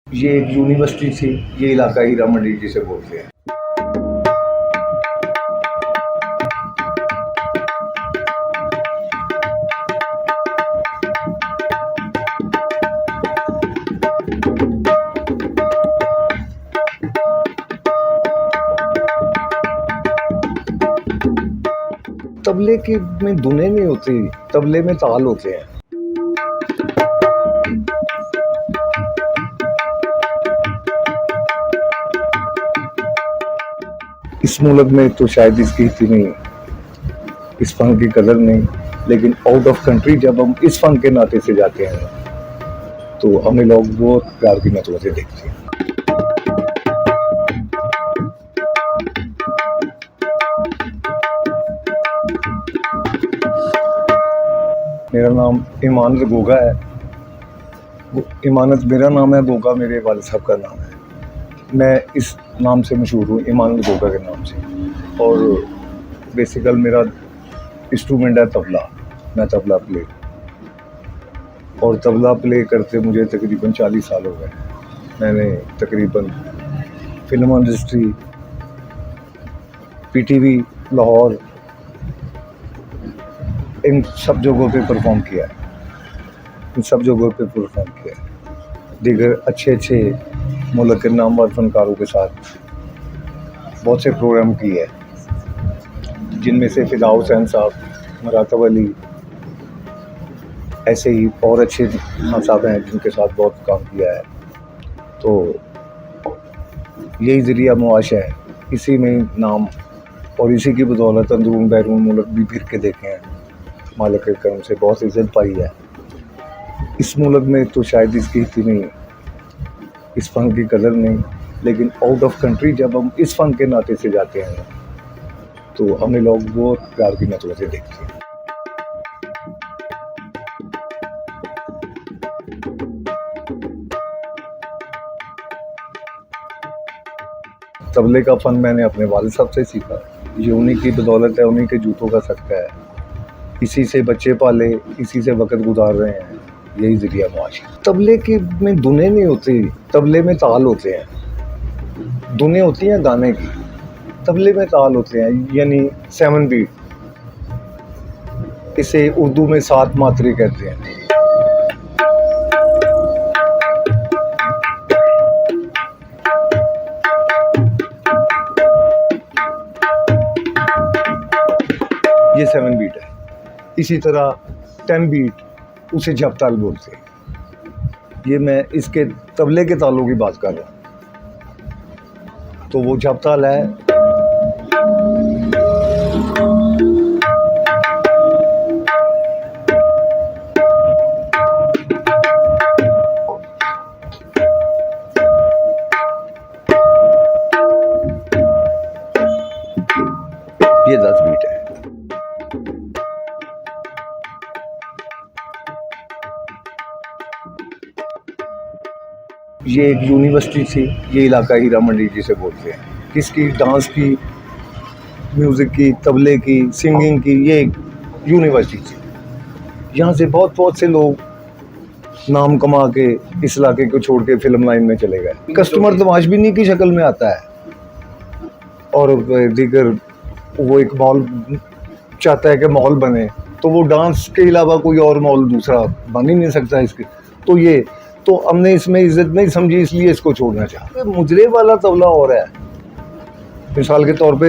ये एक यूनिवर्सिटी थी, ये इलाका हीरा मंडी जिसे बोलते हैं। तबले की में धुनें नहीं होती, तबले में ताल होते हैं। इस मुल्क में तो शायद इसकी इतनी इस फन की कदर नहीं, लेकिन आउट ऑफ कंट्री जब हम इस फन के नाते से जाते हैं तो हमें लोग बहुत प्यार की नजरों से देखते हैं। मेरा नाम इमानत गोगा है। इमानत मेरा नाम है, गोगा मेरे वालिद साहब का नाम है। मैं इस नाम से मशहूर हूँ, इमानत गोगा के नाम से। और बेसिकल मेरा इंस्ट्रूमेंट है तबला। मैं तबला प्ले और तबला प्ले करते मुझे तकरीबन 40 साल हो गए। मैंने तकरीबन फिल्म इंडस्ट्री, पीटीवी, लाहौर, इन सब जगहों पे परफॉर्म किया है। दीगर अच्छे मुल्क के नामवर फनकारों के साथ बहुत से प्रोग्राम किए हैं, जिनमें से फिदा हुसैन साहब, मरातब अली, ऐसे ही और अच्छे साहब हैं जिनके साथ बहुत काम किया है। तो यही ज़रिया मुआश है, इसी में नाम और इसी की बदौलत अंदरून बैरून मुल्क भी फिर के देखे हैं। मालिक के करम से बहुत इज़्ज़त पाई है। इस मुल्क में तो शायद इसकी इतनी इस फन की कदर नहीं, लेकिन आउट ऑफ कंट्री जब हम इस फन के नाते से जाते हैं तो हमें लोग बहुत प्यार की नजरों से देखते हैं। तबले का फ़न मैंने अपने वालिद साहब से सीखा। ये उन्हीं की बदौलत है, उन्हीं के जूतों का सदका है। इसी से बच्चे पाले, इसी से वक़्त गुजार रहे हैं। यही ज़रिया मुआश है। तबले की में धुनें नहीं होती, तबले में ताल होते हैं। धुनें होती हैं गाने की, तबले में ताल होते हैं, यानी 7 बीट। इसे उर्दू में 7 मात्रे कहते हैं। ये 7 बीट है। इसी तरह 10 बीट, उसे जब ताल बोलते हैं। ये मैं इसके तबले के तालों की बात कर रहा हूँ। तो वो जब ताल है। ये 10 बीट है। ये एक यूनिवर्सिटी थी, ये इलाका हीरा मंडी जिसे बोलते हैं। किसकी? डांस की, म्यूज़िक की, तबले की, सिंगिंग की। ये एक यूनिवर्सिटी थी। यहाँ से बहुत से लोग नाम कमा के इस इलाके को छोड़ के फिल्म लाइन में चले गए। कस्टमर तमाशबीनी की शक्ल में आता है और दीगर वो एक मॉल चाहता है कि मॉल बने, तो वो डांस के अलावा कोई और मॉल दूसरा बन ही नहीं सकता इसके। तो हमने इसमें इज्जत नहीं समझी, इसलिए इसको छोड़ना चाहा। मुजरे वाला तबला और है, मिसाल के तौर पे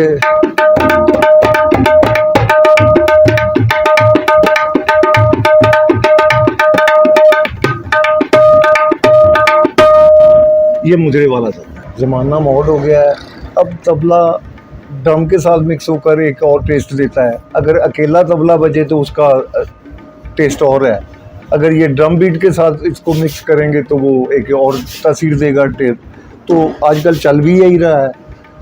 ये मुजरे वाला तबला। ज़माना मॉड हो गया है, अब तबला ड्रम के साथ मिक्स होकर एक और टेस्ट देता है। अगर अकेला तबला बजे तो उसका टेस्ट और है। अगर ये ड्रम बीट के साथ इसको मिक्स करेंगे तो वो एक और तासीर देगा टेप। तो आजकल चल भी यही रहा है,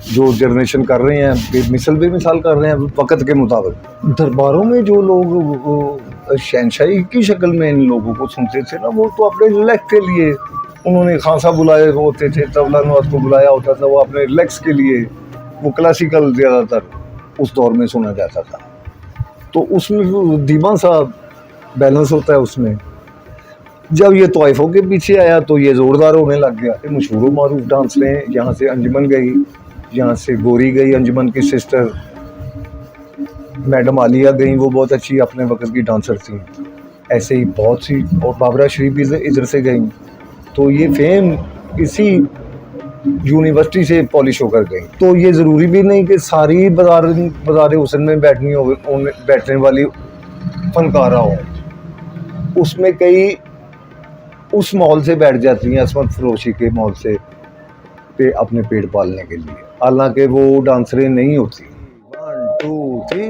जो जनरेशन कर रहे हैं बेमिसाल कर रहे हैं वक़्त के मुताबिक। दरबारों में जो लोग शहनशाही की शक्ल में इन लोगों को सुनते थे ना, वो तो अपने रिलैक्स के लिए उन्होंने खासा बुलाए होते थे, तबला नवाज को बुलाया होता था। वो अपने रिलैक्स के लिए, वो क्लासिकल ज़्यादातर उस दौर में सुना जाता था। तो उसमें धीमा सा बैलेंस होता है उसमें। जब ये तोइफों के पीछे आया तो ये ज़ोरदार होने लग गया। मशहूर मारूफ डांस रहे, यहाँ से अंजुमन गई, यहाँ से गोरी गई, अंजुमन की सिस्टर मैडम आलिया गई, वो बहुत अच्छी अपने वक्त की डांसर थी। ऐसे ही बहुत सी, और बाबरा शरीफ भी इधर से गई। तो ये फेम इसी यूनिवर्सिटी से पॉलिश होकर गई। तो ये ज़रूरी भी नहीं कि सारी बाजार हुसन में बैठने वाली फनकारा हो, उसमें कई उस मॉल से बैठ जाती हैं, असमत फरोशी के मॉल से, पे अपने पेट पालने के लिए, हालांकि वो डांसरें नहीं होती। 1 2 3